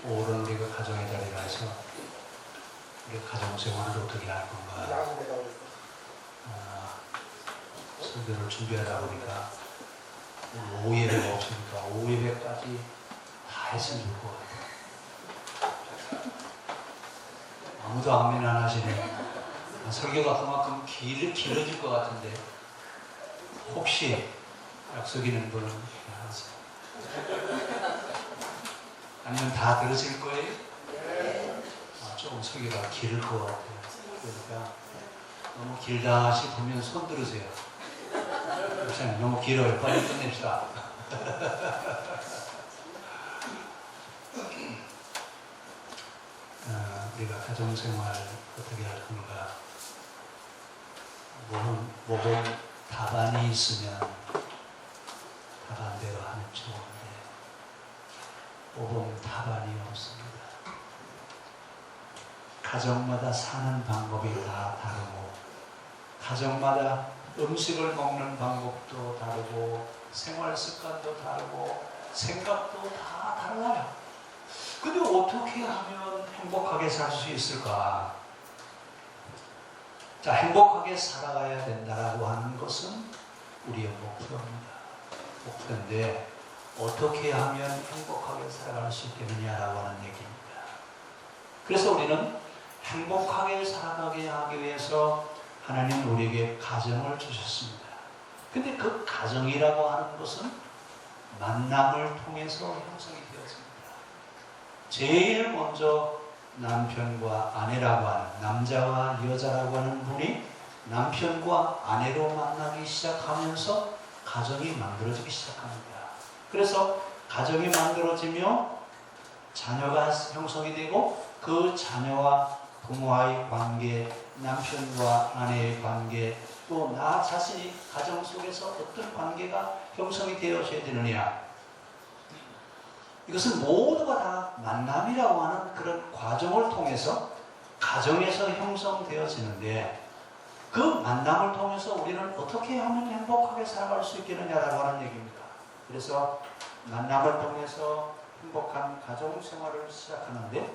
오랜 우리가 가정의 자리라서 우리 가정생활을 어떻게 할 건가 설교를 준비하다 보니까 오후 예배가 없으니까 오후 예배까지 다 했으면 좋을 것 같아요. 아무도 아멘 안 하시네. 설교가 그만큼 길어질 것 같은데 혹시 약속 있는 분은 하세요. 아니면 다 들으실 거예요? 조금 설교가 길 것 같아요. 그러니까 너무 길다 싶으면 손 들으세요. 목사님 너무 길어요. 빨리 끝냅시다. 우리가 가정생활 어떻게 할 건가? 모범 답안이 있으면 답안대로 하면 좋은데 모범 답안이 없습니다. 가정마다 사는 방법이 다 다르고 가정마다 음식을 먹는 방법도 다르고 생활 습관도 다르고 생각도 다 달라요. 근데 어떻게 하면 행복하게 살 수 있을까? 자, 행복하게 살아가야 된다라고 하는 것은 우리의 목표입니다. 목표인데 어떻게 하면 행복하게 살아갈 수 있겠느냐라고 하는 얘기입니다. 그래서 우리는 행복하게 살아가게 하기 위해서 하나님 우리에게 가정을 주셨습니다. 근데 그 가정이라고 하는 것은 만남을 통해서 형성이 되었습니다. 제일 먼저 남편과 아내라고 하는 남자와 여자라고 하는 분이 남편과 아내로 만나기 시작하면서 가정이 만들어지기 시작합니다. 그래서 가정이 만들어지며 자녀가 형성이 되고 그 자녀와 부모와의 관계, 남편과 아내의 관계, 또 나 자신이 가정 속에서 어떤 관계가 형성이 되어져야 되느냐. 이것은 모두가 다 만남이라고 하는 그런 과정을 통해서 가정에서 형성되어지는데 그 만남을 통해서 우리는 어떻게 하면 행복하게 살아갈 수 있겠느냐라고 하는 얘기입니다. 그래서 만남을 통해서 행복한 가정생활을 시작하는데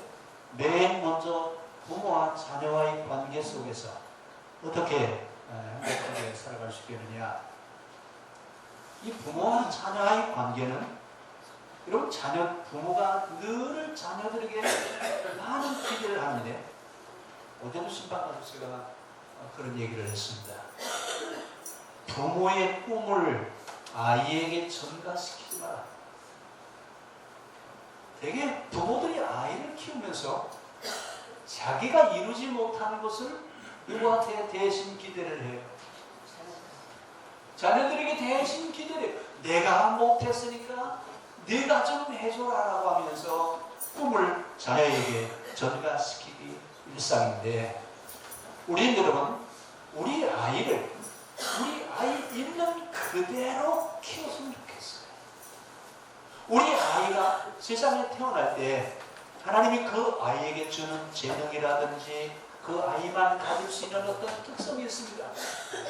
맨 먼저 부모와 자녀와의 관계 속에서 어떻게 행복하게 살아갈 수 있겠느냐. 이 부모와 자녀와의 관계는 여러분 부모가 늘 자녀들에게 많은 기대를 하는데 어제도 신방 아저씨가 그런 얘기를 했습니다. 부모의 꿈을 아이에게 전가시키지 마라. 되게 부모들이 아이를 키우면서 자기가 이루지 못하는 것을 누구한테 대신 기대를 해요. 자녀들에게 대신 기대를 해요. 내가 못했으니까 네가 좀 해줘라라고 하면서 꿈을 자녀에게 전가시키기 일상인데 우리 여러분 우리 아이 있는 그대로 키웠으면 좋겠어요. 우리 아이가 세상에 태어날 때 하나님이 그 아이에게 주는 재능이라든지 그 아이만 가질 수 있는 어떤 특성이 있습니다.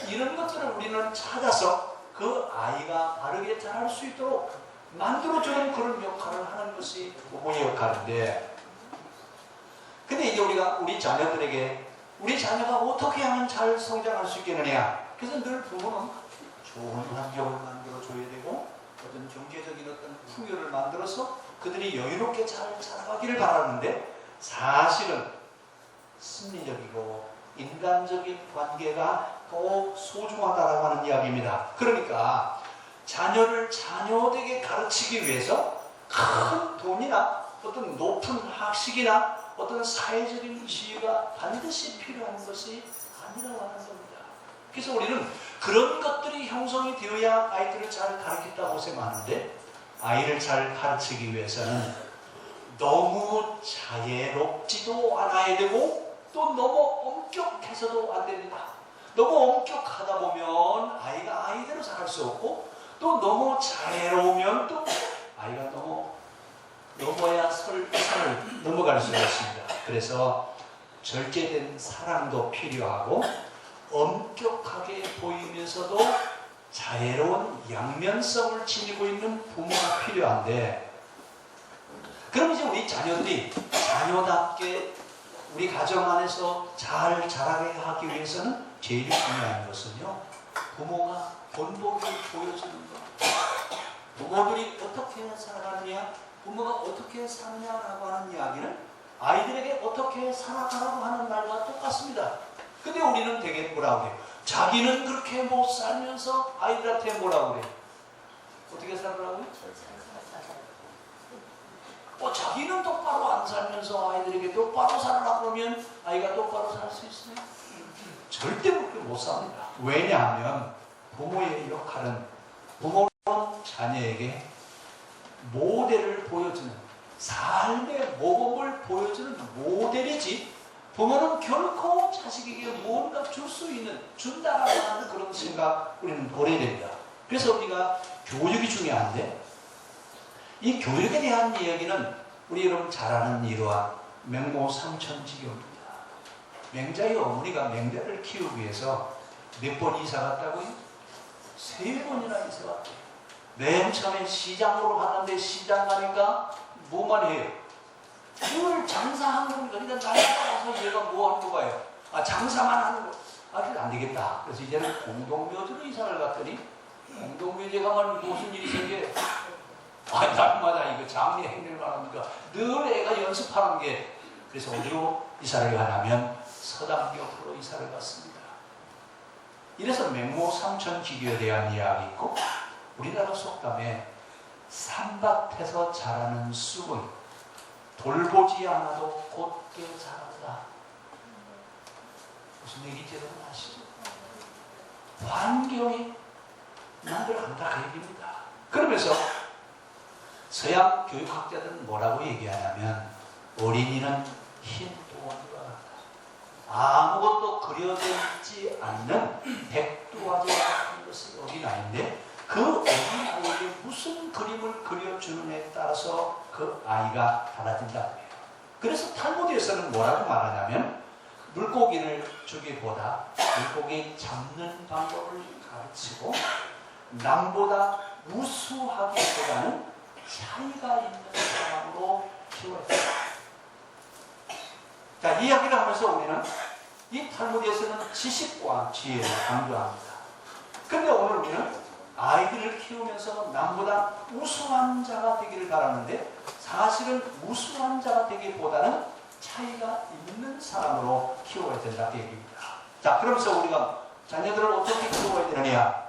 이런 것들을 우리는 찾아서 그 아이가 바르게 자랄 수 있도록 만들어주는 그런 역할을 하는 것이 부모의 역할인데 근데 이제 우리 자녀들에게 우리 자녀가 어떻게 하면 잘 성장할 수 있겠느냐. 그래서 늘 부모는 좋은 환경을 만들어줘야 되고 어떤 경제적인 어떤 풍요를 만들어서 그들이 여유롭게 잘 살아가기를 바라는데 사실은 심리적이고 인간적인 관계가 더욱 소중하다라고 하는 이야기입니다. 그러니까 자녀를 자녀되게 가르치기 위해서 큰 돈이나 어떤 높은 학식이나 어떤 사회적인 지위가 반드시 필요한 것이 아니라고 하는 겁니다. 그래서 우리는 그런 것들이 형성이 되어야 아이들을 잘 가르친다고 생각하는데 아이를 잘 가르치기 위해서는 너무 자애롭지도 않아야 되고 또 너무 엄격해서도 안 됩니다. 너무 엄격하다 보면 아이가 아이대로 자랄 수 없고 또 너무 자애로우면 또 아이가 너무 넘어야 선을 넘어갈 수가 있습니다. 그래서 절제된 사랑도 필요하고 엄격하게 보이면서도 자애로운 양면성을 지니고 있는 부모가 필요한데 그럼 이제 우리 우리 자녀들이 자녀답게 우리 가정 안에서 잘 자라게 하기 위해서는 제일 중요한 것은요, 부모가 본보기를 보여주는 것. 부모들이 어떻게 살아가느냐, 부모가 어떻게 사느냐라고 하는 이야기는 아이들에게 어떻게 살아가라고 하는 말과 똑같습니다. 근데 우리는 되게 뭐라고 해요? 자기는 그렇게 못 살면서 아이들한테 뭐라고 그래요? 어떻게 살으라고요? 자기는 똑바로 안 살면서 아이들에게 똑바로 살으라 그러면 아이가 똑바로 살 수 있어요? 절대 그렇게 못 삽니다. 왜냐하면 부모의 역할은, 부모는 자녀에게 모델을 보여주는, 삶의 모범을 보여주는 모델이지, 부모는 결코 자식에게 무언가 줄 수 있는, 준다라고 하는 그런 생각 우리는 버려야 됩니다. 그래서 우리가 교육이 중요한데, 이 교육에 대한 이야기는 우리 여러분 잘 아는 이러한 맹모삼천지교입니다. 맹자의 어머니가 맹자를 키우기 위해서 몇 번 이사 갔다고요? 3번이나 이사 갔대요. 맨 처음에 시장으로 갔는데 시장 가니까 뭐만 해요? 늘 장사하는 겁니다. 그러니까 날아가서 얘가 뭐 하는 거예요? 장사만 하는 거. 그래서 안 되겠다. 그래서 이제는 공동묘지로 이사를 갔더니, 공동묘지에 가면 무슨 일이 생겨요? 날마다 이거 장례 행렬만 하니까 늘 애가 연습하는 게, 그래서 어디로 이사를 가냐면 서당 옆으로 이사를 갔습니다. 이래서 맹모삼천지교에 대한 이야기 있고, 우리나라 속담에 산밭에서 자라는 쑥은 돌보지 않아도 곧게 자란다. 무슨 얘기인지 여러분 아시죠? 환경이 만들어간다 그 얘기입니다. 그러면서 서양 교육학자들은 뭐라고 얘기하냐면, 어린이는 흰 동아리와 같다. 아무것도 그려져 있지 않는 백두아리와 같은 것이 어린아이인데, 그 어린아이에게 무슨 그림을 그려주느냐에 따라서 그 아이가 달라진다고 해요. 그래서 탈무드에서는 뭐라고 말하냐면, 물고기를 주기보다 물고기 잡는 방법을 가르치고, 남보다 우수하기보다는 차이가 있는 사람으로 키워야. 자, 이 이야기를 하면서 우리는 이 탈무드에서는 지식과 지혜를 강조합니다. 그런데 오늘 우리는 아이들을 키우면서 남보다 우수한 자가 되기를 바라는데, 사실은 우수한 자가 되기보다는 차이가 있는 사람으로 키워야 된다 그 얘기입니다. 자, 그러면서 우리가 자녀들을 어떻게 키워야 되느냐?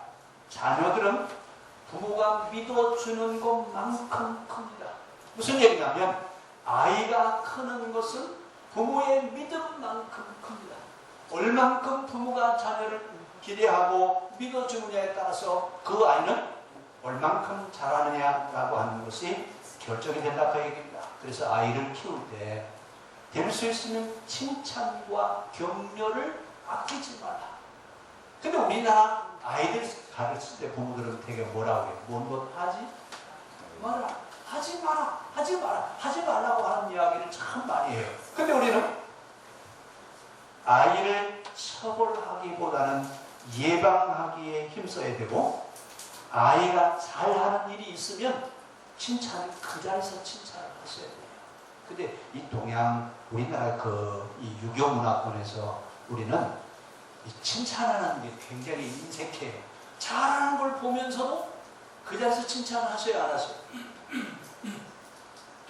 자녀들은 부모가 믿어주는 것만큼 큽니다. 무슨 얘기냐면, 아이가 크는 것은 부모의 믿음만큼 큽니다. 얼만큼 부모가 자녀를 기대하고 믿어주느냐에 따라서 그 아이는 얼만큼 자라느냐라고 하는 것이 결정이 된다 그 얘기입니다. 그래서 아이를 키울 때 될 수 있으면 칭찬과 격려를 아끼지 마라. 근데 우리나라 아이들 가르칠 때 부모들은 되게 뭐라고 해요? 뭔 것 하지 마라, 하지 마라, 하지 마라, 하지 말라고 하는 이야기를 참 많이 해요. 근데 우리는 아이를 처벌하기보다는 예방하기에 힘써야 되고, 아이가 잘하는 일이 있으면 칭찬을 그 자리에서 칭찬을 하셔야 돼요. 근데 이 동양 우리나라 이 유교 문화권에서 우리는 이 칭찬하는 게 굉장히 인색해요. 잘하는 걸 보면서도 그 자리에서 칭찬을 하셔야 안 하셔요?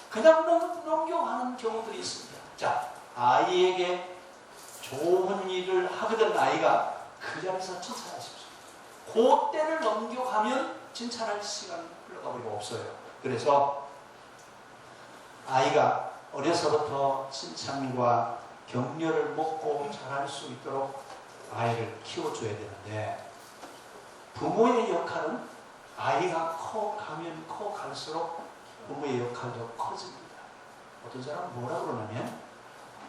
그냥 넘겨가는 경우들이 있습니다. 자, 아이에게 좋은 일을 하거든 아이가 그 자리에서 칭찬하십시오. 그 때를 넘겨가면 칭찬할 시간 흘러가버리고 없어요. 그래서 아이가 어려서부터 칭찬과 격려를 먹고 자랄 수 있도록 아이를 키워줘야 되는데, 부모의 역할은 아이가 커가면 커갈수록 부모의 역할도 커집니다. 어떤 사람은 뭐라 그러냐면,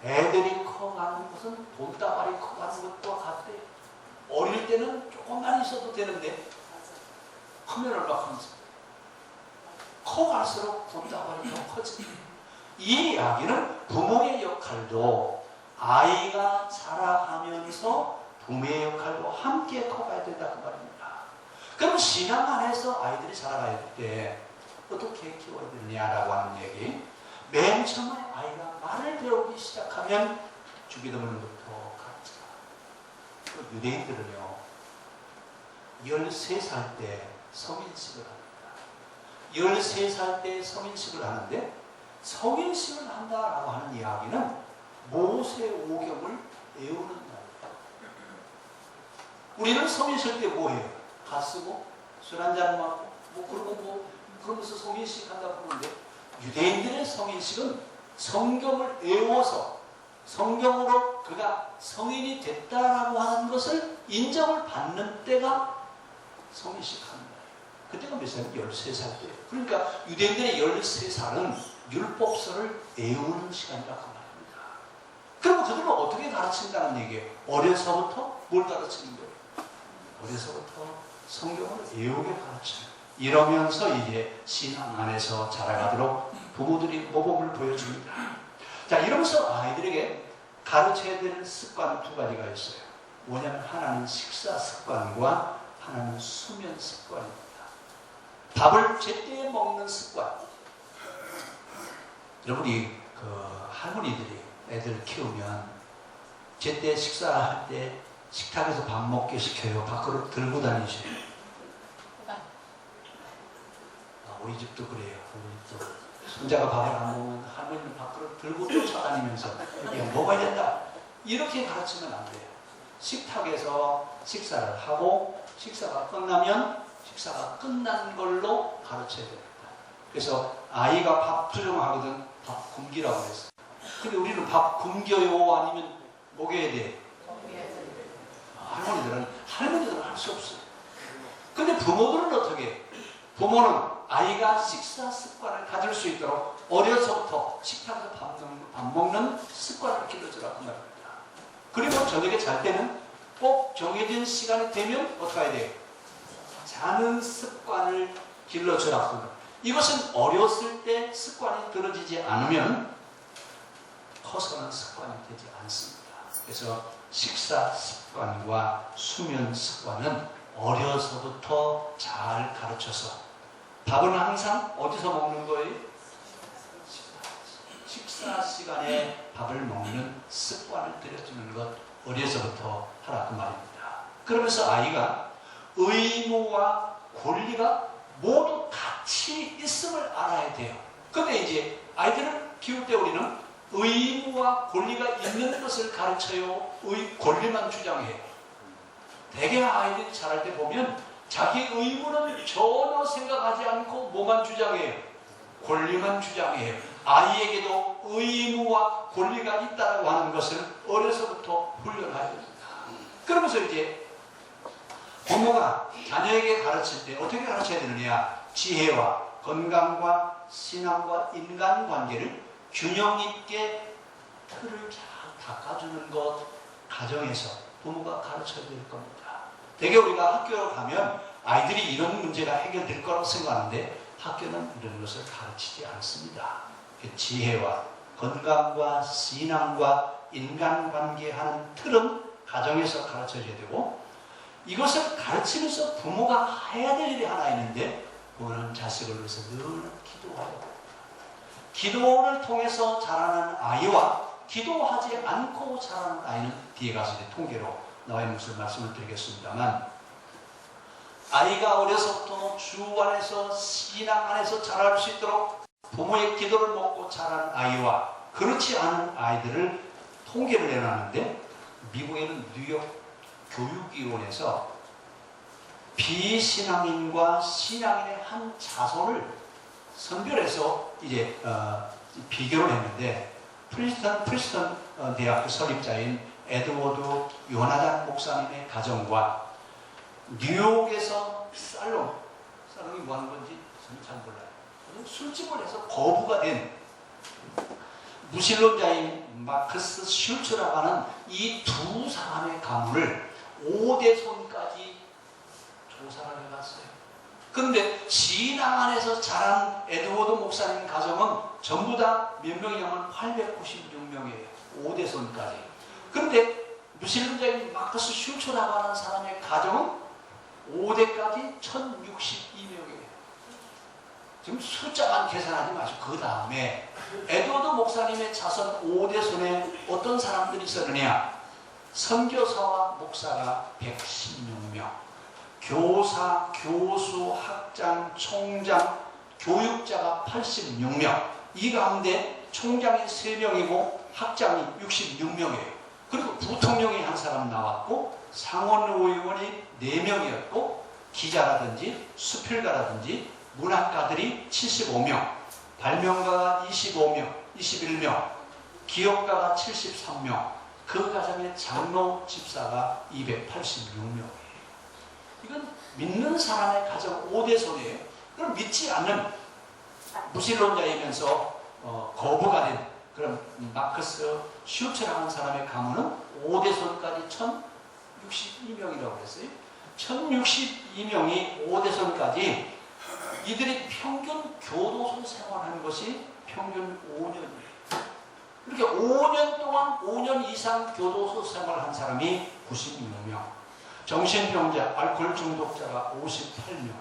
애들이 커가는 것은 돈다발이 커가는 것과 같대요. 어릴 때는 조금만 있어도 되는데 크면 얼마큼이죠. 커갈수록 돈다발이 더 커집니다. 이 이야기는 부모의 역할도 아이가 자라가면서 부모의 역할도 함께 커가야 된다 그 말입니다. 그럼 신앙 안에서 아이들이 자라갈 때 어떻게 키워야 되느냐라고 하는 얘기. 맨 처음에 아이가 말을 배우기 시작하면 주기도문부터 가르쳐라. 유대인들은요, 13살 때 성인식을 합니다. 13살 때 성인식을 하는데, 성인식을 한다라고 하는 이야기는 모세오경을 외우는 날입니다. 우리는 성인식 때 뭐해요? 가 쓰고 술 한잔 마고 그러면서 성인식 한다고 그러는데, 유대인들의 성인식은 성경을 외워서 성경으로 그가 성인이 됐다라고 하는 것을 인정을 받는 때가 성인식 하는 거예요. 그때가 몇 살이에요? 13살 때. 그러니까 유대인들의 13살은 율법서를 외우는 시간이라고 말합니다. 그럼 그들은 어떻게 가르친다는 얘기예요? 어려서부터 뭘 가르치는 거예요? 어려서부터 성경을 외우게 가르쳐요. 이러면서 이제 신앙 안에서 자라가도록 부모들이 모범을 보여줍니다. 자, 이러면서 아이들에게 가르쳐야 되는 습관 두 가지가 있어요. 뭐냐면 하나는 식사 습관과 하나는 수면 습관입니다. 밥을 제때에 먹는 습관. 여러분이 할머니들이 애들을 키우면 제때 식사할 때 식탁에서 밥 먹게 시켜요? 밖으로 들고 다니셔요? 우리 집도 그래요. 우리 집도 손자가 밥을 안 먹으면 할머니는 밖으로 들고 쫓아다니면서 그냥 먹어야 된다. 이렇게 가르치면 안 돼요. 식탁에서 식사를 하고 식사가 끝나면 식사가 끝난 걸로 가르쳐야 됩니다. 그래서 아이가 밥 투정하거든 밥 굶기라고 했어요. 근데 우리는 밥 굶겨요? 아니면 먹여야 돼? 할머니들은 할 수 없어요. 근데 부모들은 어떻게 해요? 부모는 아이가 식사 습관을 가질 수 있도록 어려서부터 식탁에서 밥 먹는 습관을 길러주라고 말합니다. 그리고 저녁에 잘 때는 꼭 정해진 시간이 되면 어떻게 해야 돼요? 자는 습관을 길러주라고. 이것은 어렸을 때 습관이 들어지지 않으면 커서는 습관이 되지 않습니다. 그래서 식사 습관과 수면 습관은 어려서부터 잘 가르쳐서, 밥은 항상 어디서 먹는 거예요? 식사 시간에 밥을 먹는 습관을 들여주는 것 어려서부터 하라고 말입니다. 그러면서 아이가 의무와 권리가 모두 같이 있음을 알아야 돼요. 근데 이제 아이들을 키울 때 우리는 의무와 권리가 있는 것을 가르쳐요? 권리만 주장해요? 대개 아이들이 자랄 때 보면 자기 의무는 전혀 생각하지 않고 뭐만 주장해요? 권리만 주장해요. 아이에게도 의무와 권리가 있다고 하는 것을 어려서부터 훈련해야 됩니다. 그러면서 이제 부모가 자녀에게 가르칠 때 어떻게 가르쳐야 되느냐? 지혜와 건강과 신앙과 인간관계를 균형 있게 틀을 잘 닦아주는 것, 가정에서 부모가 가르쳐야 될 겁니다. 대개 우리가 학교에 가면 아이들이 이런 문제가 해결될 거라고 생각하는데 학교는 이런 것을 가르치지 않습니다. 지혜와 건강과 신앙과 인간관계 하는 틀은 가정에서 가르쳐줘야 되고, 이것을 가르치면서 부모가 해야 될 일이 하나 있는데, 부모는 자식을 위해서 늘 기도하고, 기도를 통해서 자라는 아이와 기도하지 않고 자라는 아이는 뒤에 가서 이제 통계로 나와 있는 것을 말씀을 드리겠습니다만, 아이가 어려서부터 주 안에서 신앙 안에서 자랄 수 있도록 부모의 기도를 먹고 자란 아이와 그렇지 않은 아이들을 통계를 내놨는데, 미국에는 뉴욕 교육위원회에서 비신앙인과 신앙인의 한 자손을 선별해서 이제 비교를 했는데, 프리스턴 대학교 설립자인 에드워드 요나단 목사님의 가정과 뉴욕에서 살롱이 뭐 하는 건지 저는 잘 몰라요. 술집을 해서 거부가 된 무신론자인 마크스 슐츠라고 하는 이 두 사람의 가문을 5대손까지 조사를 해봤어요. 그런데 신앙 안에서 자란 에드워드 목사님 가정은 전부 다 몇 명이냐면 896명이에요. 5대손까지. 그런데 무신론자인 마크스 슐츠라고 하는 사람의 가정은 5대까지 1062명이에요. 지금 숫자만 계산하지 마시고 그 다음에 에드워드 목사님의 자손 5대손에 어떤 사람들이 있었느냐? 선교사와 목사가 116명, 교사, 교수, 학장, 총장, 교육자가 86명, 이 가운데 총장이 3명이고 학장이 66명이에요. 그리고 부통령이 한 사람 나왔고 상원의원이 4명이었고 기자라든지 수필가라든지 문학가들이 75명, 발명가가 25명, 21명, 기업가가 73명, 그 가정의 장로 집사가 286명이에요. 이건 믿는 사람의 가정 5대손이에요. 그럼 믿지 않는 무신론자이면서 거부가 된 그런 마크스 슈트라는 사람의 가문은 5대손까지 1062명이라고 그랬어요. 1062명이 5대손까지 이들이 평균 교도소 생활하는 것이 평균 5년이에요. 이렇게 5년 동안 5년 이상 교도소 생활한 사람이 96명, 정신병자, 알코올 중독자가 58명,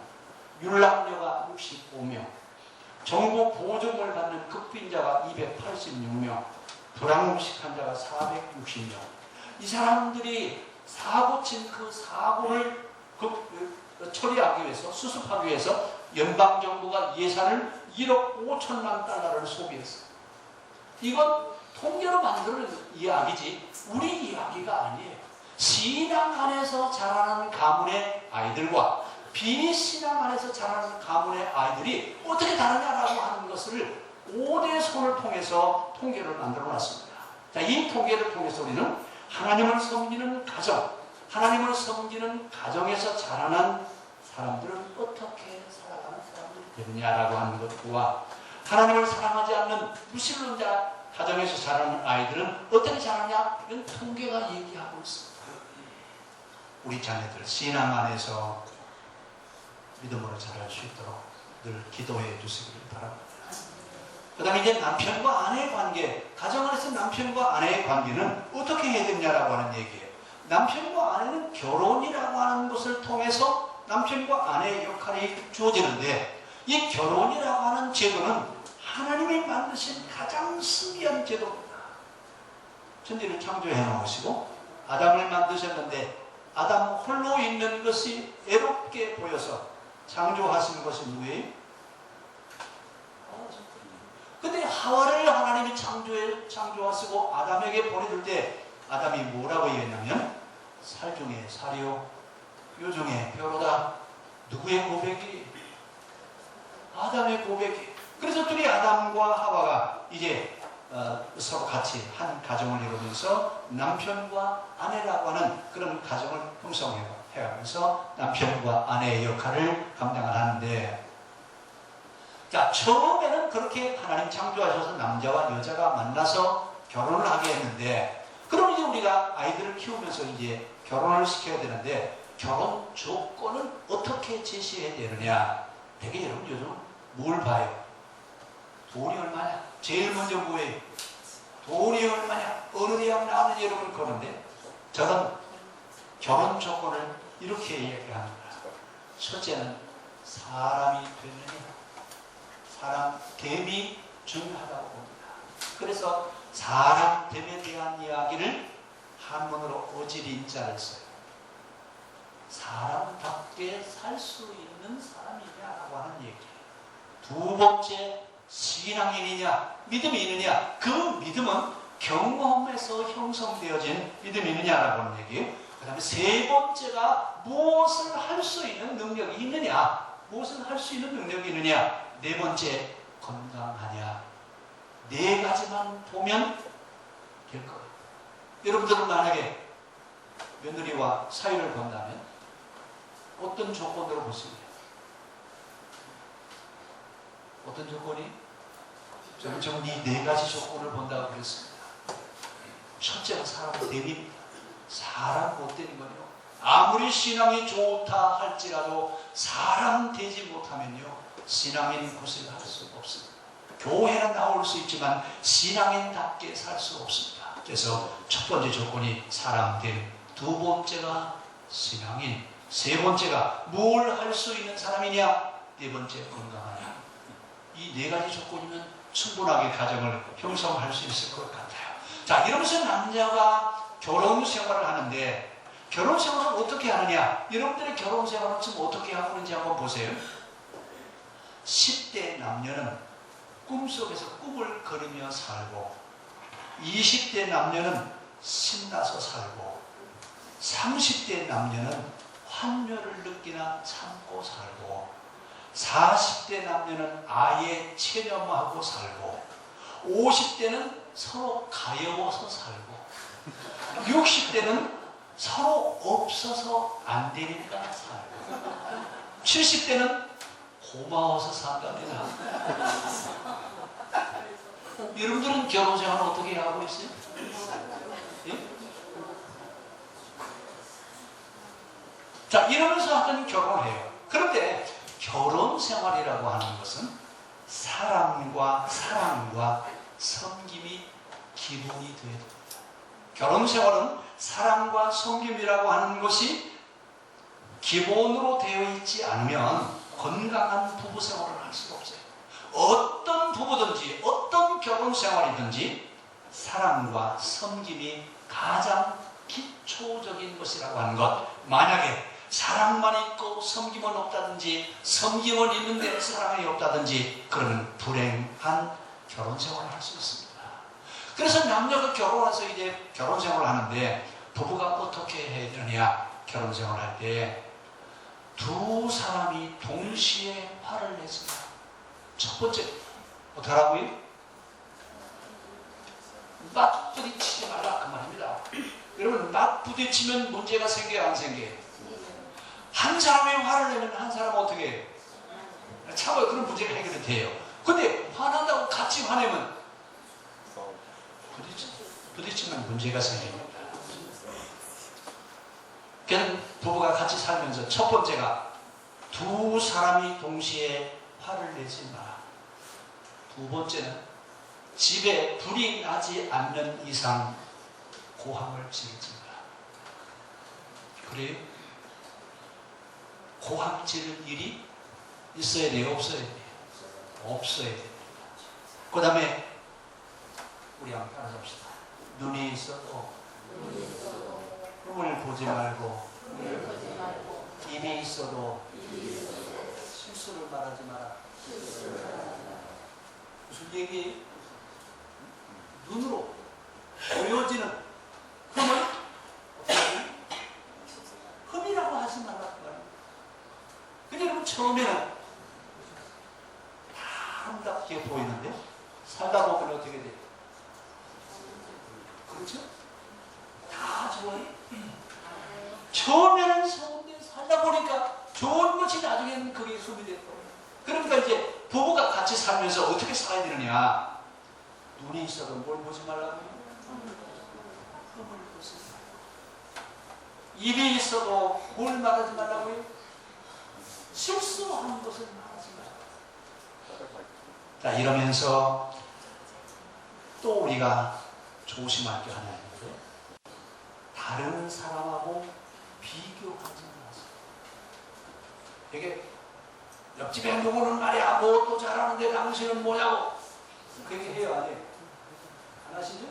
율락녀가 65명, 정부 보증을 받는 극빈자가 286명, 불황식 환자가 460명. 이 사람들이 사고 친 그 사고를 처리하기 위해서, 수습하기 위해서 연방정부가 예산을 1억 5천만 달러를 소비했어요. 이건 통계로 만드는 이야기지 우리 이야기가 아니에요. 신앙 안에서 자라는 가문의 아이들과 비신앙 안에서 자라는 가문의 아이들이 어떻게 다르냐라고 하는 것을 5대손을 통해서 통계를 만들어 놨습니다. 자, 이 통계를 통해서 우리는 하나님을 섬기는 가정, 하나님을 섬기는 가정에서 자라는 사람들은 어떻게 살아가는 사람들이 되느냐라고 하는 것과 하나님을 사랑하지 않는 무신론자 가정에서 자라는 아이들은 어떻게 자라냐? 이건 통계가 얘기하고 있습니다. 우리 자녀들 신앙 안에서 믿음으로 자랄 수 있도록 늘 기도해 주시기를 바랍니다. 그 다음에 이제 남편과 아내의 관계, 가정 안에서 남편과 아내의 관계는 어떻게 해야 되냐라고 하는 얘기예요. 남편과 아내는 결혼이라고 하는 것을 통해서 남편과 아내의 역할이 주어지는데, 이 결혼이라고 하는 제도는 하나님이 만드신 가장 신비한 제도입니다. 천지를 창조해 놓으시고 아담을 만드셨는데 아담 홀로 있는 것이 애롭게 보여서 창조하신 것이 누구예요? 근데 하와를 하나님이 창조하시고 아담에게 보내줄 때 아담이 뭐라고 얘기했냐면 살 중에 살이요, 요 중에 뼈로다. 누구의 고백이? 아담의 고백이. 그래서 둘이 아담과 하와가 이제 서로 같이 한 가정을 이루면서 남편과 아내라고 하는 그런 가정을 형성해가면서 남편과 아내의 역할을 감당을 하는데, 자, 처음에는 그렇게 하나님 창조하셔서 남자와 여자가 만나서 결혼을 하게 했는데, 그럼 이제 우리가 아이들을 키우면서 이제 결혼을 시켜야 되는데 결혼 조건은 어떻게 제시해야 되느냐? 되게 여러분 요즘 뭘 봐요? 돈이 얼마냐? 제일 먼저 뭐예요? 돈이 얼마냐? 어느 대학 나왔는지 여러분 그러는데, 저는 결혼 조건을 이렇게 얘기합니다. 첫째는 사람이 되느냐? 사람됨이 중요하다고 봅니다. 그래서 사람됨에 대한 이야기를 한문으로 어지린자를 써요. 사람답게 살 수 있는 사람이냐라고 하는 얘기예요. 두 번째, 신앙인이냐, 믿음이 있느냐. 그 믿음은 경험에서 형성되어진 믿음이 있느냐라고 하는 얘기예요. 그 다음에 세 번째가 무엇을 할 수 있는 능력이 있느냐. 무엇을 할 수 있는 능력이 있느냐. 네 번째, 건강하냐. 네 가지만 보면 될 거예요. 여러분들은 만약에 며느리와 사위를 본다면 어떤 조건으로 보십니까? 어떤 조건이? 저는 이 네 가지 조건을 본다고 그랬습니다. 첫째가 사람 대립입니다. 사람 못 되는 거요. 아무리 신앙이 좋다 할지라도 사람 되지 못하면요, 신앙인 것을 할 수가 없습니다. 교회는 나올 수 있지만 신앙인답게 살 수 없습니다. 그래서 첫 번째 조건이 사람됨, 두 번째가 신앙인, 세 번째가 뭘 할 수 있는 사람이냐, 네 번째 건강하냐. 이 네 가지 조건이면 충분하게 가정을 형성할 수 있을 것 같아요. 자, 이러면서 남녀가 결혼 생활을 하는데, 결혼 생활을 어떻게 하느냐? 여러분들의 결혼 생활은 지금 어떻게 하고 있는지 한번 보세요. 10대 남녀는 꿈속에서 꿈을 그리며 살고, 20대 남녀는 신나서 살고, 30대 남녀는 환멸을 느끼나 참고 살고, 40대 남녀는 아예 체념하고 살고, 50대는 서로 가여워서 살고, 60대는 서로 없어서 안 되니까 살고, 70대는 고마워서 산답니다. 여러분들은 결혼 생활 어떻게 하고 있어요? 예? 자, 이러면서 하여튼 결혼을 해요. 그런데 결혼 생활이라고 하는 것은 사랑과 섬김이 기본이 되어야 됩니다. 결혼 생활은 사랑과 섬김이라고 하는 것이 기본으로 되어 있지 않으면 건강한 부부 생활을 할 수가 없어요. 어떤 부부든지 어떤 결혼 생활이든지 사랑과 섬김이 가장 기초적인 것이라고 하는 것. 만약에 사랑만 있고 섬김은 없다든지, 섬김은 있는데 사랑이 없다든지, 그러면 불행한 결혼 생활을 할 수 있습니다. 그래서 남녀가 결혼해서 이제 결혼 생활을 하는데, 부부가 어떻게 해야 되느냐? 결혼 생활을 할 때 두 사람이 동시에 화를 내지 마. 첫 번째, 어떻게 하라고요? 맞부딪히지 말라, 그 말입니다. 여러분, 맞부딪히면 문제가 생겨요, 안 생겨요? 한 사람이 화를 내면 한 사람은 어떻게 해요? 참아요. 그런 문제가 해결이 돼요. 근데 화난다고 같이 화내면 부딪히면 문제가 생깁니다. 그래서 부부가 같이 살면서 첫 번째가 두 사람이 동시에 화를 내지 마라. 두 번째는 집에 불이 나지 않는 이상 고함을 지르지 마라. 그래요? 고함 지를 일이 있어야 돼요? 없어야 돼요? 없어야 돼요. 그 다음에 우리 한번 따라잡시다. 눈이 있어도 꿈을 보지 말고, 입이 있어도 실수를 말하지 마라. 무슨 얘기? 눈으로 보여지는 흠을 흠이라고 하지 말라. 근데 여러분, 처음에는 다 아름답게 보이는데 살다 보면 어떻게 돼요? 그렇죠? 다 좋아요. 처음에는 좋은데 살다 보니까 좋은 것이 나중에는 그게 흠이 됐고, 그러니까 이제 부부가 같이 살면서 어떻게 살아야 되느냐? 눈이 있어도 뭘 보지 말라고요? 흠을 보지 말라고. 입이 있어도 뭘 말하지 말라고요? 실수한 것을 말하지 말라고. 자, 이러면서 또 우리가 조심할 게 하나 있는데, 다른 사람하고 비교하지 마세요. 이게 옆집에 누구는 말이야 뭐 또 잘하는데 당신은 뭐냐고 그렇게 해요, 안 해요? 안 하시죠?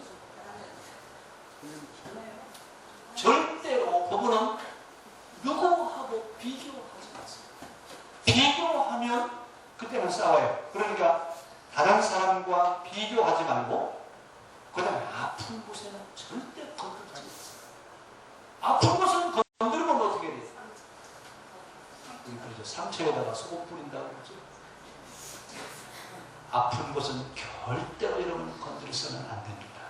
절대로 부부는 누구하고 비교하지 마세요. 비교하면 그때는 싸워요. 그러니까 다른 사람과 비교하지 말고, 그 다음에 아픈 곳에는 절대 건들지 마세요. 아픈 곳은 건드리면 어떻게 돼요? 그렇죠. 상처에다가 소금 뿌린다고 그러죠. 아픈 곳은 절대로 여러분 건드려서는 안 됩니다.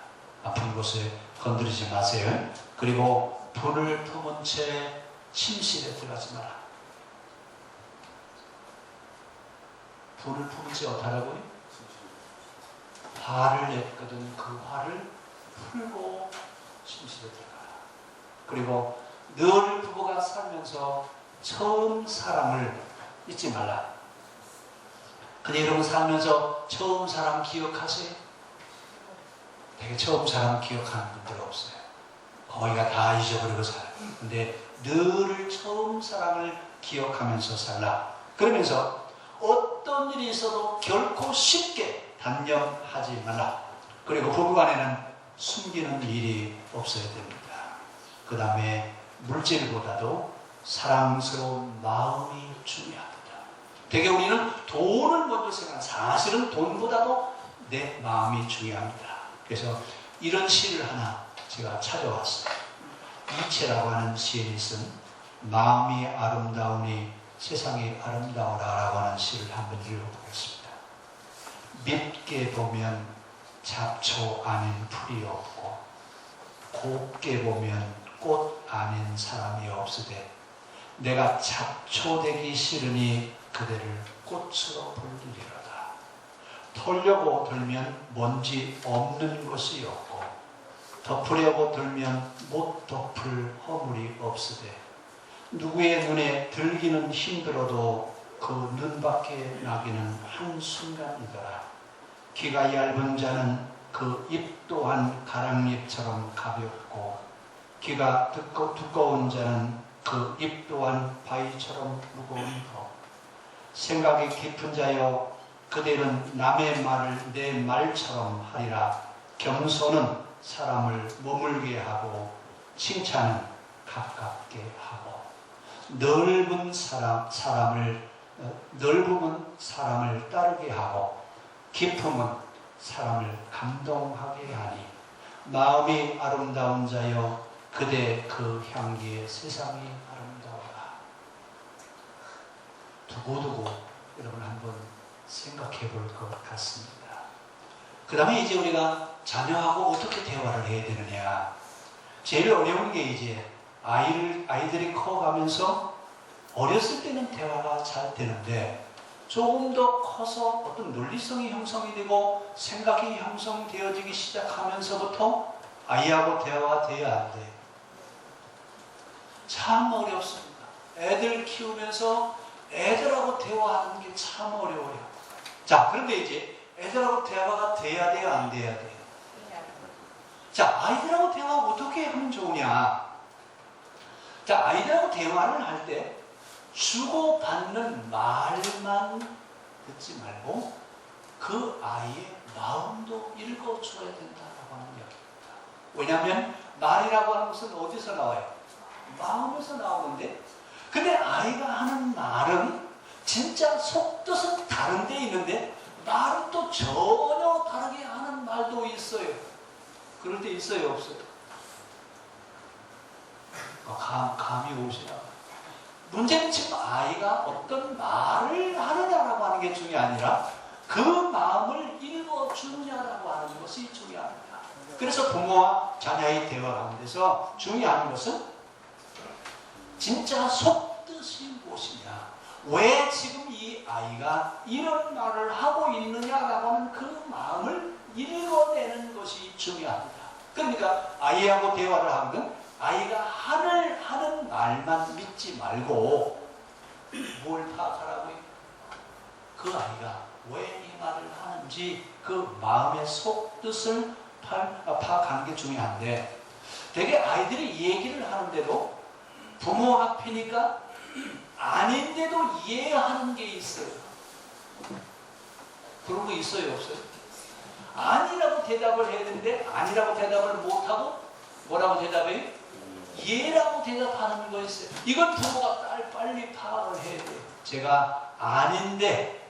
아픈 곳에 건드리지 마세요. 그리고 불을 품은 채 침실에 들어가지 마라. 불을 품은 채 어떡하라고요? 화를 냈거든 그 화를 풀고 침실에 들어가라. 그리고 늘 부부가 살면서 처음 사랑을 잊지 말라. 근데 여러분 살면서 처음 사랑 기억하세요? 되게 처음 사랑 기억하는 분들 없어요. 거의가 다 잊어버리고 살아요. 근데 늘 처음 사랑을 기억하면서 살라. 그러면서 어떤 일이 있어도 결코 쉽게 단념하지 말라. 그리고 부부간에는 숨기는 일이 없어야 됩니다. 그 다음에 물질보다도 사랑스러운 마음이 중요합니다. 되게 우리는 돈을 먼저 생각합니다. 사실은 돈보다도 내 마음이 중요합니다. 그래서 이런 시를 하나 제가 찾아왔어요. 이채라고 하는 시인이 쓴 마음이 아름다우니 세상이 아름다우라라고 하는 시를 한번 읽어보겠습니다. 밉게 보면 잡초 아닌 풀이 없고 곱게 보면 꽃 아닌 사람이 없으되 내가 잡초 되기 싫으니 그대를 꽃으로 불리리로다. 털려고 들면 먼지 없는 것이 없고 덮으려고 들면 못 덮을 허물이 없으되 누구의 눈에 들기는 힘들어도 그 눈밖에 나기는 한순간이더라. 귀가 얇은 자는 그 입 또한 가랑잎처럼 가볍고 귀가 두꺼운 자는 그 입 또한 바위처럼 무거운 것. 생각이 깊은 자여 그대는 남의 말을 내 말처럼 하리라. 겸손은 사람을 머물게 하고 칭찬은 가깝게 하고 넓은 사람을 따르게 하고 깊음은 사람을 감동하게 하니 마음이 아름다운 자여 그대 그 향기에 세상이 아름다워라. 두고두고 여러분 한번 생각해 볼 것 같습니다. 그 다음에 이제 우리가 자녀하고 어떻게 대화를 해야 되느냐. 제일 어려운 게 이제 아이들이 커가면서 어렸을 때는 대화가 잘 되는데 조금 더 커서 어떤 논리성이 형성이 되고 생각이 형성되어지기 시작하면서부터 아이하고 대화가 돼야 안 돼. 참 어렵습니다. 애들 키우면서 애들하고 대화하는 게 참 어려워요. 자, 그런데 이제 애들하고 대화가 돼야 돼요, 안 돼야 돼요? 자, 아이들하고 대화가 어떻게 하면 좋으냐? 자, 아이들하고 대화를 할 때 주고받는 말만 듣지 말고 그 아이의 마음도 읽어줘야 된다고 하는 이야기입니다. 왜냐하면 말이라고 하는 것은 어디서 나와요? 마음에서 나오는데, 근데 아이가 하는 말은 진짜 속뜻은 다른 데 있는데 말은 또 전혀 다르게 하는 말도 있어요. 그럴 때 있어요, 없어요? 감이 오시나? 문제는 지금 아이가 어떤 말을 하느냐라고 하는 게 중요한 게 아니라 그 마음을 읽어주느냐라고 하는 것이 중요합니다. 그래서 부모와 자녀의 대화 가운데서 중요한 것은 진짜 속뜻이 무엇이냐, 왜 지금 이 아이가 이런 말을 하고 있느냐라고 하는 그 마음을 읽어내는 것이 중요합니다. 그러니까 아이하고 대화를 하면 아이가 하는 말만 믿지 말고 뭘 파악하라고요? 그 아이가 왜 이 말을 하는지 그 마음의 속뜻을 파악하는 게 중요한데, 되게 아이들이 얘기를 하는데도 부모 앞이니까 아닌데도 이해하는 게 있어요. 그런 거 있어요, 없어요? 아니라고 대답을 해야 되는데 아니라고 대답을 못하고 뭐라고 대답해요? 예라고 대답하는 거 있어요. 이건 부모가 빨리 파악을 해야 돼요. 제가 아닌데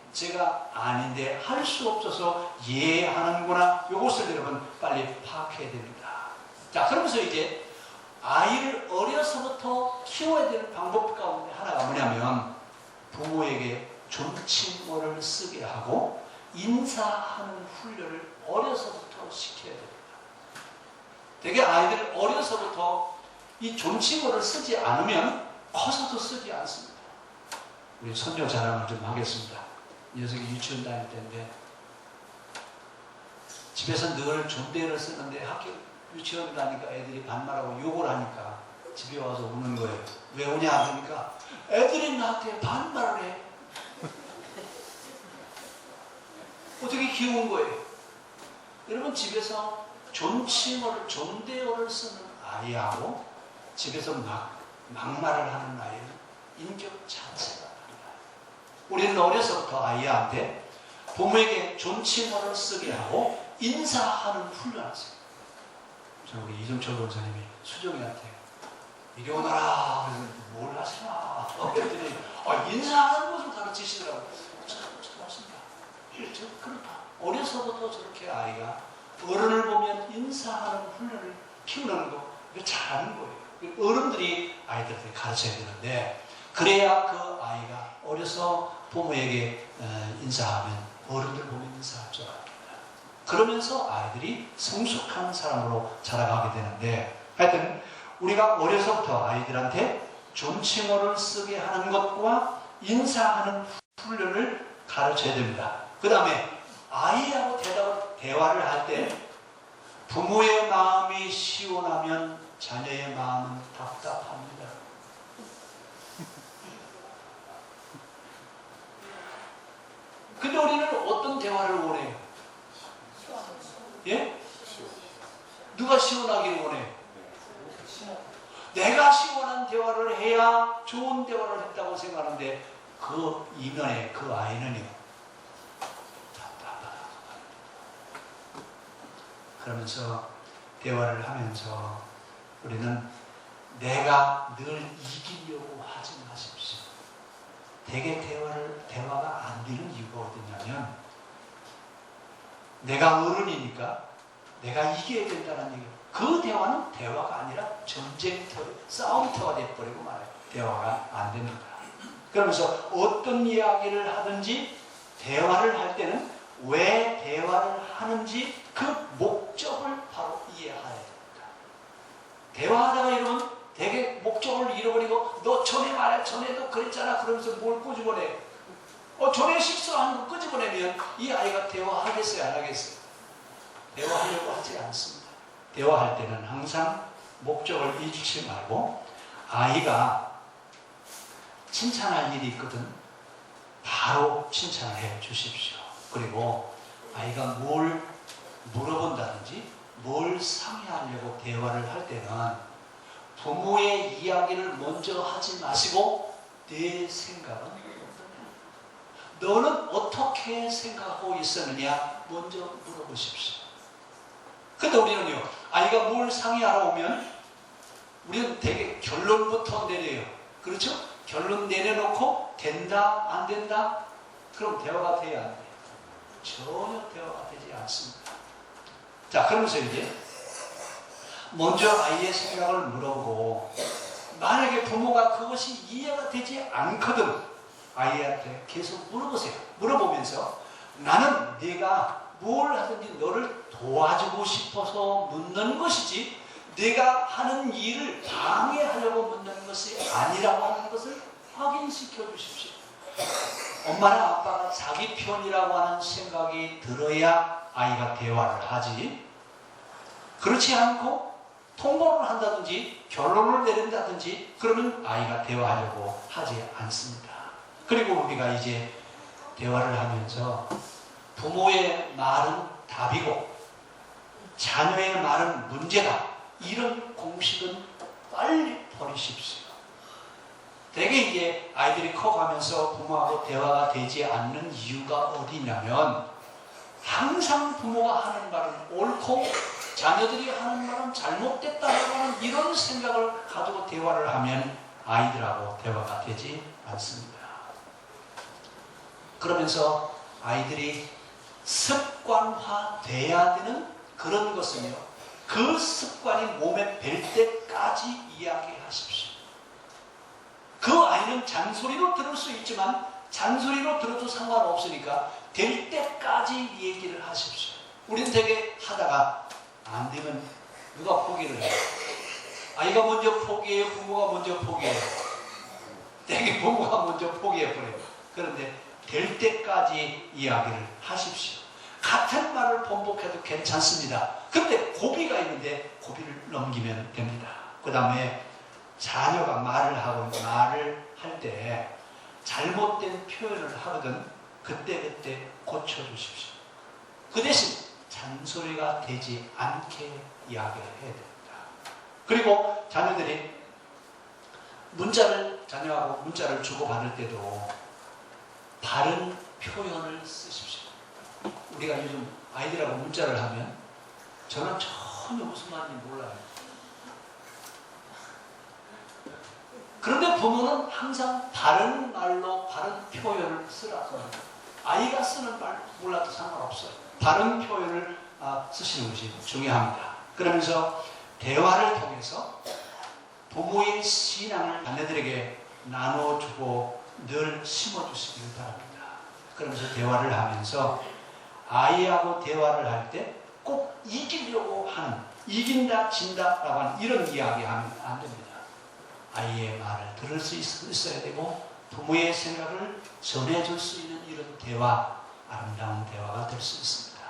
할 수 없어서 예하는구나. 이것을 여러분 빨리 파악해야 됩니다. 자, 그러면서 이제 아이를 어려서부터 키워야 되는 방법 가운데 하나가 뭐냐면 부모에게 존칭어를 쓰게 하고 인사하는 훈련을 어려서부터 시켜야 됩니다. 되게 아이들은 어려서부터 이 존칭어를 쓰지 않으면 커서도 쓰지 않습니다. 우리 손녀 자랑을 좀 하겠습니다. 녀석이 유치원 다닐 때인데 집에서 늘 존대를 쓰는데 학교 유치원 다니까 애들이 반말하고 욕을 하니까 집에 와서 우는 거예요. 왜 우냐 하니까 애들이 나한테 반말을 해. 어떻게 키운 거예요? 여러분, 집에서 존칭어를, 존대어를 쓰는 아이하고 집에서 막말을 하는 아이는 인격 자체가 달라요. 우리는 어려서부터 아이한테 부모에게 존칭어를 쓰게 하고 인사하는 훈련하세요. 우리 이정철 원사님이 수정이한테 이리 오너라. 뭘 하시나? 그랬더니 인사하는 것을 가르치시더라고요. 맞습니다. 그렇다. 어려서부터 저렇게 아이가 어른을 보면 인사하는 훈련을 키우는 거 이거 잘하는 거예요. 어른들이 아이들한테 가르쳐야 되는데 그래야 그 아이가 어려서 부모에게 인사하면 어른들 보면 인사할 줄 압니다. 그러면서 아이들이 성숙한 사람으로 자라가게 되는데 하여튼 우리가 어려서부터 아이들한테 존칭어를 쓰게 하는 것과 인사하는 훈련을 가르쳐야 됩니다. 그 다음에 아이하고 대화를 할 때 부모의 마음이 시원하면 자녀의 마음은 답답합니다. 근데 우리는 어떤 대화를 원해요? 예? 누가 시원하기를 원해요? 내가 시원한 대화를 해야 좋은 대화를 했다고 생각하는데 그 이면에 그 아이는요 답답하다고 그러면서 대화를 하면서 우리는 내가 늘 이기려고 하지 마십시오. 대개 대화가 안 되는 이유가 어디냐면 내가 어른이니까 내가 이겨야 된다는 얘기예요. 그 대화는 대화가 아니라 전쟁터, 싸움터가 돼버리고 말아요. 대화가 안 됩니다. 그러면서 어떤 이야기를 하든지 대화를 할 때는 왜 대화를 하는지 그 목적을 바로 이해해야 됩니다. 대화하다가 이러면 되게 목적을 잃어버리고 너 전에 말해, 전에도 그랬잖아 그러면서 뭘 꼬집어내. 전에 실수한 거 끄집어내면 이 아이가 대화하겠어요? 안 하겠어요? 대화하려고 하지 않습니다. 대화할 때는 항상 목적을 잊지 말고 아이가 칭찬할 일이 있거든 바로 칭찬을 해 주십시오. 그리고 아이가 뭘 물어본다든지 뭘 상의하려고 대화를 할 때는 부모의 이야기를 먼저 하지 마시고 내 생각은 너는 어떻게 생각하고 있었느냐 먼저 물어보십시오. 근데 우리는요 아이가 뭘 상의하러 오면 우리는 되게 결론부터 내려요. 그렇죠? 결론 내려놓고 된다 안 된다? 그럼 대화가 돼야 안 돼요. 전혀 대화가 되지 않습니다. 자 그러면서 이제 먼저 아이의 생각을 물어보고 만약에 부모가 그것이 이해가 되지 않거든 아이한테 계속 물어보세요. 물어보면서 나는 네가 뭘 하든지 너를 도와주고 싶어서 묻는 것이지 네가 하는 일을 방해하려고 묻는 것이 아니라고 하는 것을 확인시켜 주십시오. 엄마나 아빠가 자기 편이라고 하는 생각이 들어야 아이가 대화를 하지 그렇지 않고 통보를 한다든지 결론을 내린다든지 그러면 아이가 대화하려고 하지 않습니다. 그리고 우리가 이제 대화를 하면서 부모의 말은 답이고 자녀의 말은 문제다. 이런 공식은 빨리 버리십시오. 되게 이제 아이들이 커가면서 부모하고 대화가 되지 않는 이유가 어디냐면 항상 부모가 하는 말은 옳고 자녀들이 하는 말은 잘못됐다고 하는 이런 생각을 가지고 대화를 하면 아이들하고 대화가 되지 않습니다. 그러면서 아이들이 습관화돼야 되는 그런 것은요. 그 습관이 몸에 뵐 때까지 이야기하십시오. 그 아이는 잔소리로 들을 수 있지만 잔소리로 들어도 상관없으니까 될 때까지 얘기를 하십시오. 우리는 되게 하다가 안 되면 누가 포기를 해요? 아이가 먼저 포기해요? 부모가 먼저 포기해요? 되게 부모가 먼저 포기해버려요. 그런데 될 때까지 이야기를 하십시오. 같은 말을 반복해도 괜찮습니다. 근데 고비가 있는데 고비를 넘기면 됩니다. 그 다음에 자녀가 말을 할 때 잘못된 표현을 하거든 그때 고쳐주십시오. 그 대신 잔소리가 되지 않게 이야기를 해야 됩니다. 그리고 자녀들이 자녀하고 문자를 주고받을 때도 바른 표현을 쓰십시오. 우리가 요즘 아이들하고 문자를 하면 저는 전혀 무슨 말인지 몰라요. 그런데 부모는 항상 바른 말로 바른 표현을 쓰라고 합니다. 아이가 쓰는 말 몰라도 상관없어요. 바른 표현을 쓰시는 것이 중요합니다. 그러면서 대화를 통해서 부모의 신앙을 자녀들에게 나눠주고 늘 심어주시길 바랍니다. 그러면서 대화를 하면서 아이하고 대화를 할 때 꼭 이기려고 하는, 이긴다 진다라고 하는 이런 이야기하면 안 됩니다. 아이의 말을 들을 수 있어야 되고 부모의 생각을 전해줄 수 있는 이런 대화, 아름다운 대화가 될 수 있습니다.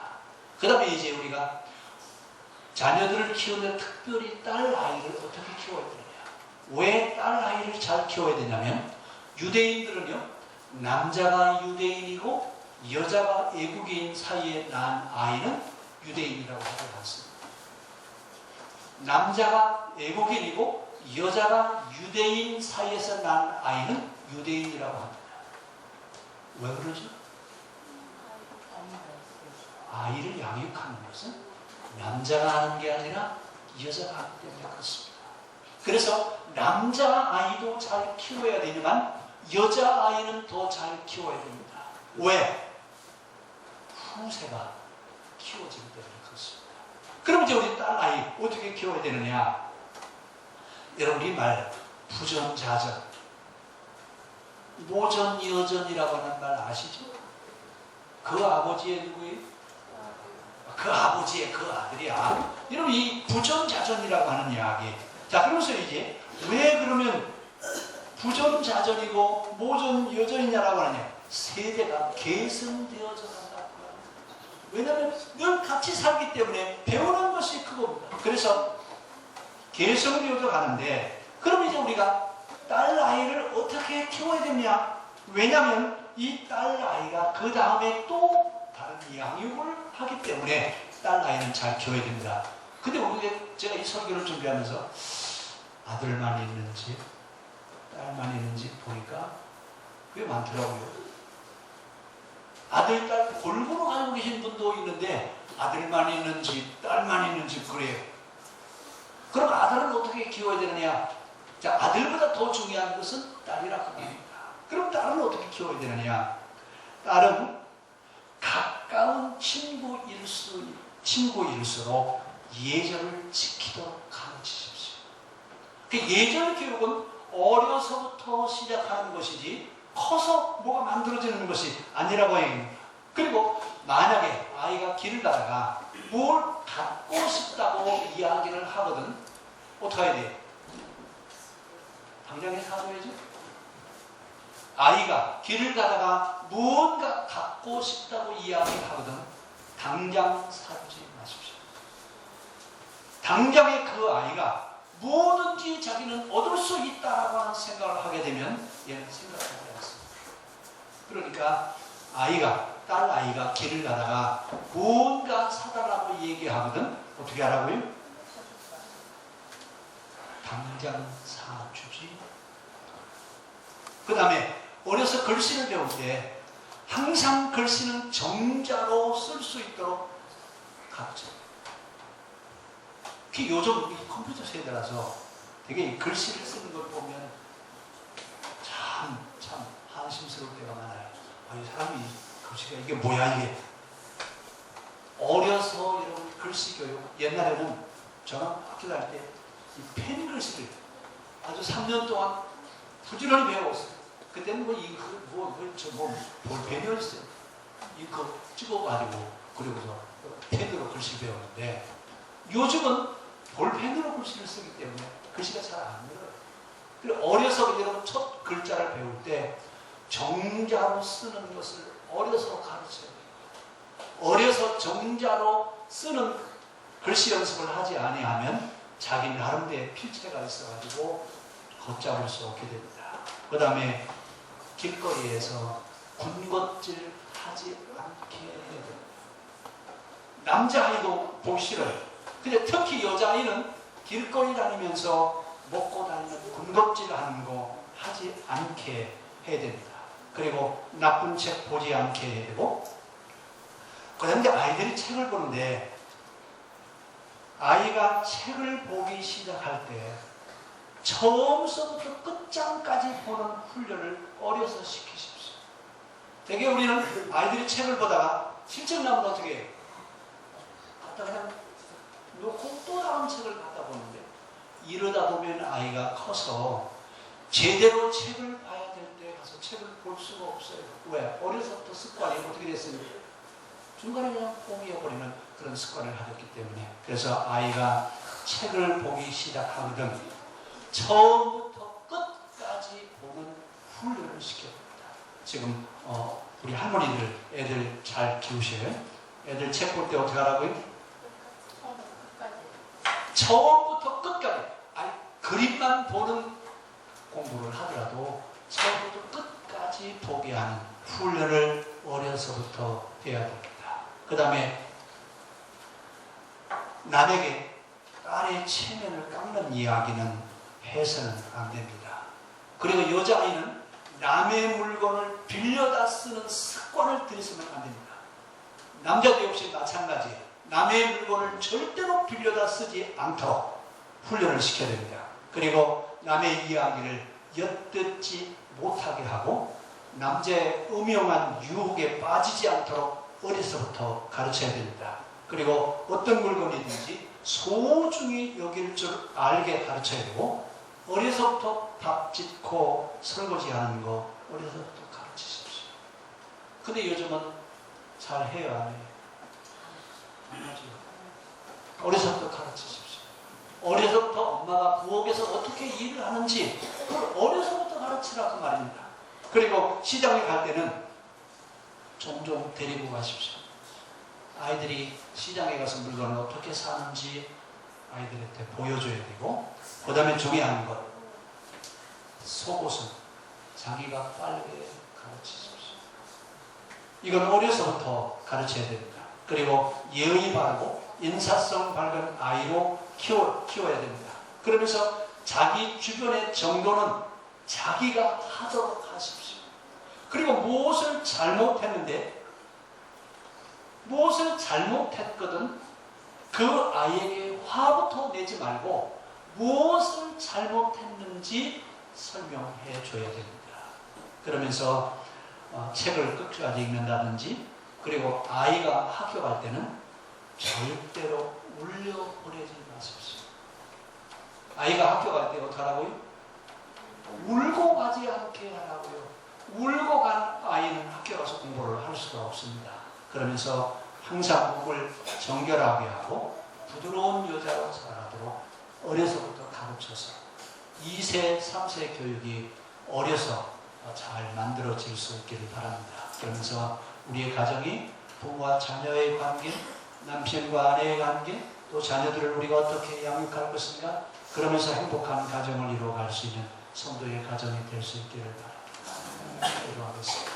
그 다음에 이제 우리가 자녀들을 키우는데 특별히 딸 아이를 어떻게 키워야 되느냐. 왜 딸 아이를 잘 키워야 되냐면 유대인들은요, 남자가 유대인이고 여자가 외국인 사이에 낳은 아이는 유대인이라고 하지 않습니다. 남자가 외국인이고 여자가 유대인 사이에서 난 아이는 유대인이라고 합니다. 왜 그러죠? 아이를 양육하는 것은 남자가 하는 게 아니라 여자가 하기 때문에 그렇습니다. 그래서 남자 아이도 잘 키워야 되지만 여자 아이는 더 잘 키워야 됩니다. 왜? 후세가 키워지기 때문에 그렇습니다. 그럼 이제 우리 딸 아이 어떻게 키워야 되느냐? 여러분이 말 부전자전, 모전여전이라고 하는 말 아시죠? 그 아버지의 누구예요? 그 아버지의 그 아들이야. 여러분 이 부전자전이라고 하는 이야기. 자, 그러면서 이제 왜 그러면 부전자전이고 모전여전이냐라고 하느냐? 세대가 계승되어져 간다고 합니다. 왜냐하면 늘 같이 살기 때문에 배우는 것이 그겁니다. 그래서 계승되어져 가는데, 그럼 이제 우리가 딸 아이를 어떻게 키워야 되냐? 왜냐하면 이 딸 아이가 그 다음에 또 다른 양육을 하기 때문에 딸 아이는 잘 키워야 됩니다. 근데 우리 제가 이 설교를 준비하면서 아들만 있는지 딸만 있는지 보니까 꽤 많더라고요. 아들, 딸 골고루 가지고 계신 분도 있는데 아들만 있는지 딸만 있는지 그래요. 그럼 아들은 어떻게 키워야 되느냐? 자, 아들보다 더 중요한 것은 딸이라고 합니다. 그럼 딸은 어떻게 키워야 되느냐? 딸은 가까운 친구일수록 예절을 지키도록 가르치십시오. 그 예절 교육은 어려서부터 시작하는 것이지 커서 뭐가 만들어지는 것이 아니라고 해요. 그리고 만약에 아이가 길을 가다가 뭘 갖고 싶다고 이야기를 하거든, 어떻게 해야 돼? 당장에 사줘야지. 아이가 길을 가다가 무언가 갖고 싶다고 이야기하거든 당장 사주지 마십시오. 당장에 그 아이가 뭐든지 자기는 얻을 수 있다라고 하는 생각을 하게 되면 얘는 생각하지 않습니다. 그러니까 딸 아이가 길을 가다가 무언가 사달라고 얘기하거든 어떻게 하라고요? 당장 사주지. 그 다음에 어려서 글씨를 배울 때 항상 글씨는 정자로 쓸 수 있도록 가르쳐요. 요즘 이 컴퓨터 세대라서 되게 글씨를 쓰는 걸 보면 참 한심스러울 때가 많아요. 이 사람이 글씨가 이게 뭐야 이게. 어려서 이런 글씨 교육, 옛날에는 저는 학교 다닐 때 이 펜 글씨를 아주 3년 동안 부지런히 배워왔어요. 그때는 볼펜이었어요. 이거 찍어가지고 그리고서 펜으로 글씨 배웠는데 요즘은 볼펜으로 글씨를 쓰기 때문에 글씨가 잘 안 늘어요. 그리고 어려서 여러분 첫 글자를 배울 때 정자로 쓰는 것을 어려서 가르쳐요. 어려서 정자로 쓰는 글씨 연습을 하지 아니하면 자기 나름대로의 필체가 있어가지고 걷잡을 수 없게 됩니다. 그 다음에 길거리에서 군것질 하지 않게 해야 됩니다. 남자아이도 보기 싫어요. 근데 특히 여자아이는 길거리 다니면서 먹고 다니는 군것질 하는 거 하지 않게 해야 됩니다. 그리고 나쁜 책 보지 않게 해야 되고 그런데 아이들이 책을 보는데 아이가 책을 보기 시작할 때 처음서부터 끝장까지 보는 훈련을 어려서 시키십시오. 되게 우리는 아이들이 책을 보다가 실책 나면 어떻게 해요? 갖다 그냥 놓고 또 다른 책을 갖다 보는데 이러다 보면 아이가 커서 제대로 책을 봐야 될 때 가서 책을 볼 수가 없어요. 왜? 어려서부터 습관이 어떻게 됐습니까? 중간에 그냥 포기해버리는 그런 습관을 가졌기 때문에. 그래서 아이가 책을 보기 시작하거든 처음부터 끝까지 보는 훈련을 시켜줍니다. 지금 우리 할머니들 애들 잘 키우셔요. 애들 책 볼 때 어떻게 하라고요? 처음부터 끝까지. 아니 그림만 보는 공부를 하더라도 처음부터 끝까지 보게 하는 훈련을 어려서부터 해야 됩니다. 그 다음에 남에게 딸의 체면을 깎는 이야기는 해서는 안 됩니다. 그리고 여자아이는 남의 물건을 빌려다 쓰는 습관을 들이서는 안 됩니다. 남자도 역시 마찬가지예요. 남의 물건을 절대로 빌려다 쓰지 않도록 훈련을 시켜야 됩니다. 그리고 남의 이야기를 엿듣지 못하게 하고 남자의 음흉한 유혹에 빠지지 않도록 어려서부터 가르쳐야 됩니다. 그리고 어떤 물건이든지 소중히 여길 줄 알게 가르쳐야 되고 어려서부터 밥 짓고 설거지하는 거 어려서부터 가르치십시오. 근데 요즘은 잘 해요, 안 해요? 안 하죠. 어려서부터 가르치십시오. 어려서부터 엄마가 부엌에서 어떻게 일을 하는지 그걸 어려서부터 가르치라 그 말입니다. 그리고 시장에 갈 때는 종종 데리고 가십시오. 아이들이 시장에 가서 물건을 어떻게 사는지 아이들한테 보여줘야 되고, 그 다음에 중요한 것, 속옷은 자기가 빨게 가르치십시오. 이건 어려서부터 가르쳐야 됩니다. 그리고 예의 바르고 인사성 밝은 아이로 키워야 됩니다. 그러면서 자기 주변의 정도는 자기가 하도록 하십시오. 그리고 무엇을 잘못했거든 그 아이에게 화부터 내지 말고 무엇을 잘못했는지 설명해 줘야 됩니다. 그러면서 책을 끝까지 읽는다든지, 그리고 아이가 학교 갈 때는 절대로 울려보내지 마십시오. 아이가 학교 갈 때 어떻게 하라고요? 울고 가지 않게 하라고요. 울고 간 아이는 학교 가서 공부를 할 수가 없습니다. 그러면서 항상 목을 정결하게 하고 부드러운 여자로 살아가도록 어려서부터 가르쳐서 2세, 3세 교육이 어려서 잘 만들어질 수 있기를 바랍니다. 그러면서 우리의 가정이 부모와 자녀의 관계, 남편과 아내의 관계, 또 자녀들을 우리가 어떻게 양육할 것인가, 그러면서 행복한 가정을 이루어갈 수 있는 성도의 가정이 될 수 있기를 바랍니다. 기도하겠습니다.